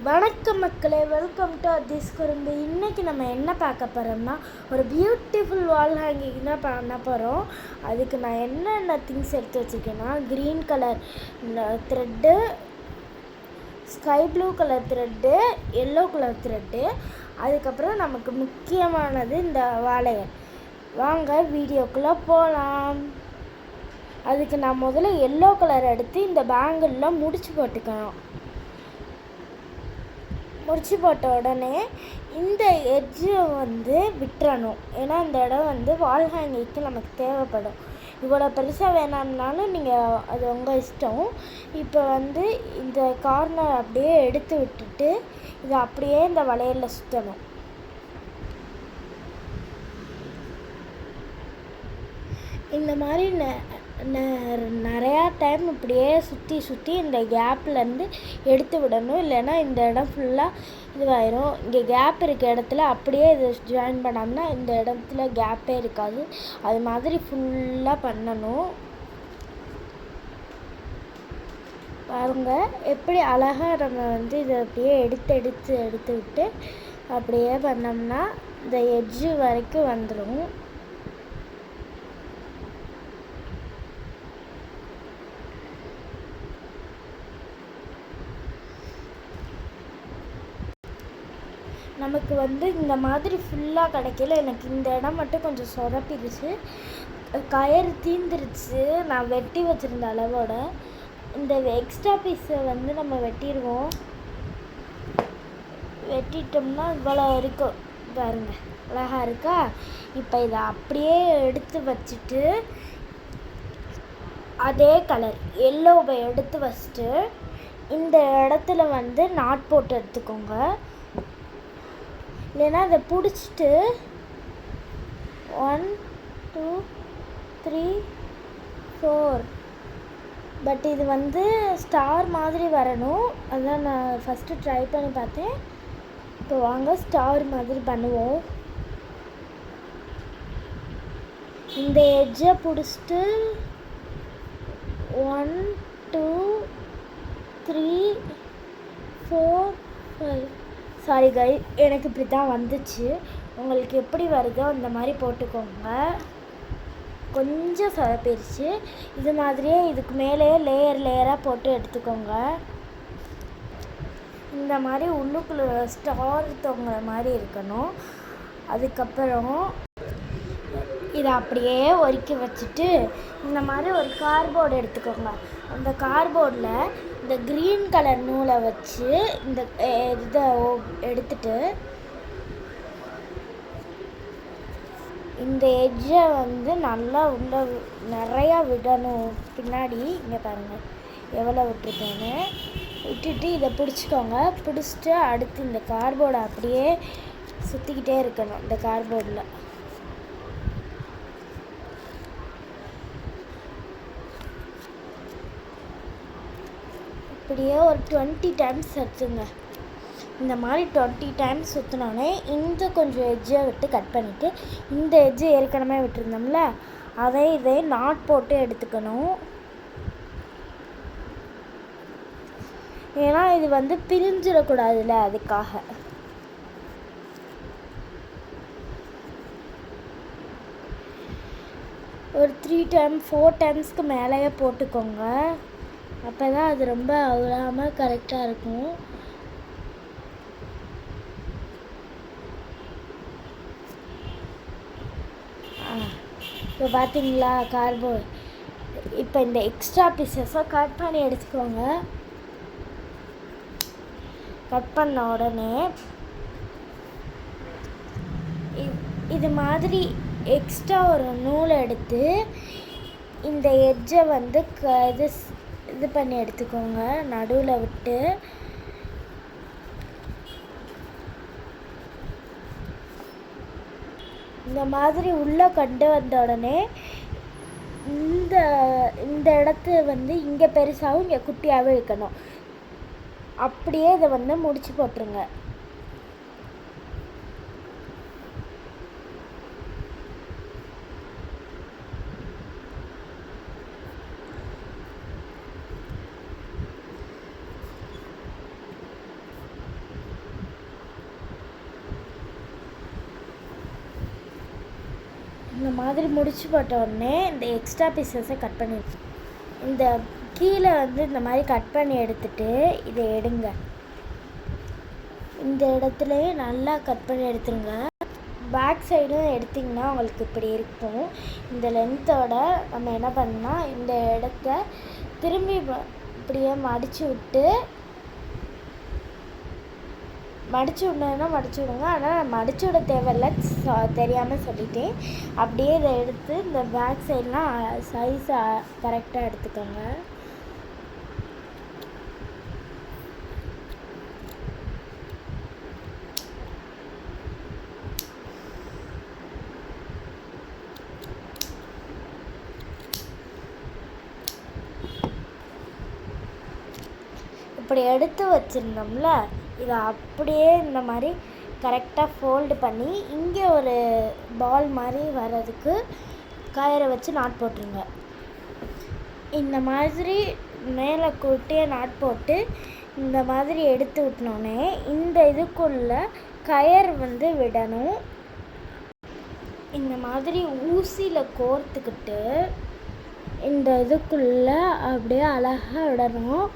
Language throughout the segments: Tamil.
வணக்கம் மக்களே, வெல்கம் டு அதிஸ் குறும்பு. இன்றைக்கி நம்ம என்ன பார்க்க போகிறோம்னா, ஒரு பியூட்டிஃபுல் வால் ஹேங்கிங் தான் பண்ண போகிறோம். அதுக்கு நான் என்னென்ன திங்ஸ் எடுத்து வச்சுருக்கேன்னா, green colour thread, sky blue colour thread, yellow colour thread, அதுக்கப்புறம் நமக்கு முக்கியமானது இந்த வாழையல். வாங்க வீடியோக்குள்ளே போகலாம். அதுக்கு நான் முதல்ல எல்லோ கலர் எடுத்து இந்த பேங்கிளில் முடிச்சு போட்டுக்கணும். முடிச்சு போட்ட உடனே இந்த எட்ஜை விட்டுறணும். ஏன்னா இந்த இடம் வால் ஹேங்கிங்க்கு நமக்கு தேவைப்படும். இவ்வளோ பெருசாக வேணாம்னாலும் நீங்கள் அது உங்கள் இஷ்டம். இப்போ இந்த கார்னர் அப்படியே எடுத்து விட்டுட்டு இதை அப்படியே இந்த வளையலில் சுற்றணும். இந்த மாதிரி நிறையா டைம் இப்படியே சுற்றி இந்த கேப்லேருந்து எடுத்து விடணும். இல்லைன்னா இந்த இடம் ஃபுல்லாக இதுவாயிரும். இங்கே கேப் இருக்க இடத்துல அப்படியே இதை ஜாயின் பண்ணோம்னா இந்த இடத்துல கேப்பே இருக்காது. அது மாதிரி ஃபுல்லாக பண்ணணும். பாருங்க எப்படி அழகாக நம்ம இதை அப்படியே எடுத்து விட்டு அப்படியே பண்ணோம்னா இந்த எட்ஜு வரைக்கும் வந்துடும். நமக்கு இந்த மாதிரி ஃபுல்லாக கிடைக்கல. எனக்கு இந்த இடம் மட்டும் கொஞ்சம் சொதப்பிடுச்சு. கயிறு தீந்துருச்சு நான் வெட்டி வச்சுருந்த அளவோட. இந்த எக்ஸ்ட்ரா பீஸை நம்ம வெட்டிடுவோம். வெட்டிட்டோம்னா இவ்வளோ வரைக்கும் பாருங்க, அழகாக இருக்கா? இப்போ இதை அப்படியே எடுத்து வச்சுட்டு அதே கலர் எல்லோவை எடுத்து வச்சுட்டு இந்த இடத்துல நாட் போட்டு எடுத்துக்கோங்க. இல்லைன்னா அதை பிடிச்சிட்டு 1 2 3 4 பட் இது ஸ்டார் மாதிரி வரணும். அதான் நான் ஃபஸ்ட்டு ட்ரை பண்ணி பார்த்தேன். இப்போ வாங்க ஸ்டார் மாதிரி பண்ணுவோம். இந்த எட்ஜை பிடிச்சிட்டு 1 2 3 4 5 சாரி கை, எனக்கு இப்படி தான் வந்துச்சு. உங்களுக்கு எப்படி வருதோ அந்த மாதிரி போட்டுக்கோங்க. கொஞ்சம் சொதப்பிடுச்சு. இது மாதிரியே இதுக்கு மேலே லேயராக போட்டு எடுத்துக்கோங்க. இந்த மாதிரி உள்ளுக்குள்ளே ஸ்டார் தொங்குற மாதிரி இருக்கணும். அதுக்கப்புறம் இதை அப்படியே ஒதுக்கி வச்சுட்டு இந்த மாதிரி ஒரு கார்ட்போர்டு எடுத்துக்கோங்க. அந்த கார்ட்போர்டில் இந்த க்ரீன் கலர் நூலை வச்சு இந்த இதை எடுத்துட்டு இந்த எட்ஜை நல்லா உள்ள நிறையா விடணும். பின்னாடி இங்கே பாருங்கள் எவ்வளோ விட்டுருக்கேன்னு. விட்டுட்டு இதை பிடிச்சிக்கோங்க. பிடிச்சிட்டு அடுத்து இந்த கார்ட்போர்டை அப்படியே சுற்றிக்கிட்டே இருக்கணும். இந்த கார்ட்போர்டில் இப்படியே ஒரு 20 டைம்ஸ் சுற்றுங்க. இந்த மாதிரி 20 டைம்ஸ் சுற்றினோடனே இந்த கொஞ்சம் எட்ஜை விட்டு கட் பண்ணிவிட்டு இந்த எட்ஜை ஏற்கனவே விட்டுருந்தோம்ல இதை நாட் போட்டு எடுத்துக்கணும். ஏன்னா இது பிரிஞ்சிடக்கூடாதுல்ல, அதுக்காக. ஒரு 3 டைம் 4 டைம்ஸ்க்கு மேலேயே போட்டுக்கோங்க. அப்போ தான் அது ரொம்ப அவ்வளாமல் கரெக்டாக இருக்கும். இப்போ பார்த்தீங்களா கார்ட்போர்ட். இப்போ இந்த எக்ஸ்ட்ரா பீசஸை கட் பண்ணி எடுத்துக்கோங்க. கட் பண்ண உடனே இது மாதிரி எக்ஸ்ட்ரா ஒரு நூலை எடுத்து இந்த எட்ஜை இது பண்ணி எடுத்துக்கோங்க. நடுவில் விட்டு இந்த மாதிரி உள்ளே கொண்டு வந்த உடனே இந்த இடத்து இங்கே பெருசாகவும் இங்கே குட்டியாகவும் இருக்கணும். அப்படியே இதை முடிச்சு போட்டுருங்க. இந்த மாதிரி முடிச்சு போட்ட உடனே இந்த எக்ஸ்ட்ரா பீசஸை கட் பண்ணி இந்த கீழே வந்து இந்த மாதிரி கட் பண்ணி எடுத்துட்டு இதை எடுங்க. இந்த இடத்துலையே நல்லா கட் பண்ணி எடுத்துருங்க. பேக் சைடும் எடுத்திங்கன்னா உங்களுக்கு இப்படி இருக்கும். இந்த லென்த்தோட நம்ம என்ன பண்ணால் இந்த இடத்த திரும்பி இப்படியே மடித்து விடணுன்னா மடிச்சு விடுங்க. ஆனால் மடிச்சு விட தேவையில்லை, தெரியாமல் சொல்லிட்டேன். அப்படியே இதை எடுத்து இந்த பேக் சைட்லாம் சைஸை கரெக்டாக எடுத்துக்கோங்க. இப்படி எடுத்து வச்சுருந்தோம்ல, இதை அப்படியே இந்த மாதிரி கரெக்டாக ஃபோல்டு பண்ணி இங்கே ஒரு பால் மாதிரி வர்றதுக்கு கயிறை வச்சு நாட் போட்டுருங்க. இந்த மாதிரி மேலே கூட்டியே நாட் போட்டு இந்த மாதிரி எடுத்து விட்டோன்னே இந்த இதுக்குள்ளே கயிறு வந்து விடணும். இந்த மாதிரி ஊசியில் கோர்த்துக்கிட்டு இந்த இதுக்குள்ளே அப்படியே அழகாக விடணும்.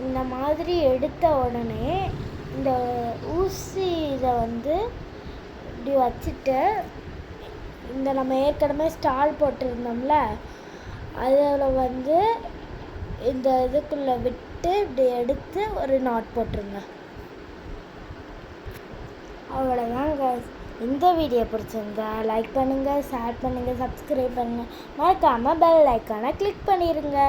இந்த மாதிரி எடுத்த உடனே இந்த ஊசி இதை வந்து இப்படி வச்சுட்டு இந்த நம்ம ஏற்கனவே ஸ்டால் போட்டிருந்தோம்ல அதில் வந்து இந்த இதுக்குள்ளே விட்டு இப்படி எடுத்து ஒரு நாட் போட்டுருங்க. அவ்வளோதாங்க. இந்த வீடியோ பிடிச்சிருந்தா லைக் பண்ணுங்கள், ஷேர் பண்ணுங்கள், சப்ஸ்கிரைப் பண்ணுங்கள், மறக்காமல் பெல் ஐக்கானை கிளிக் பண்ணிடுங்க.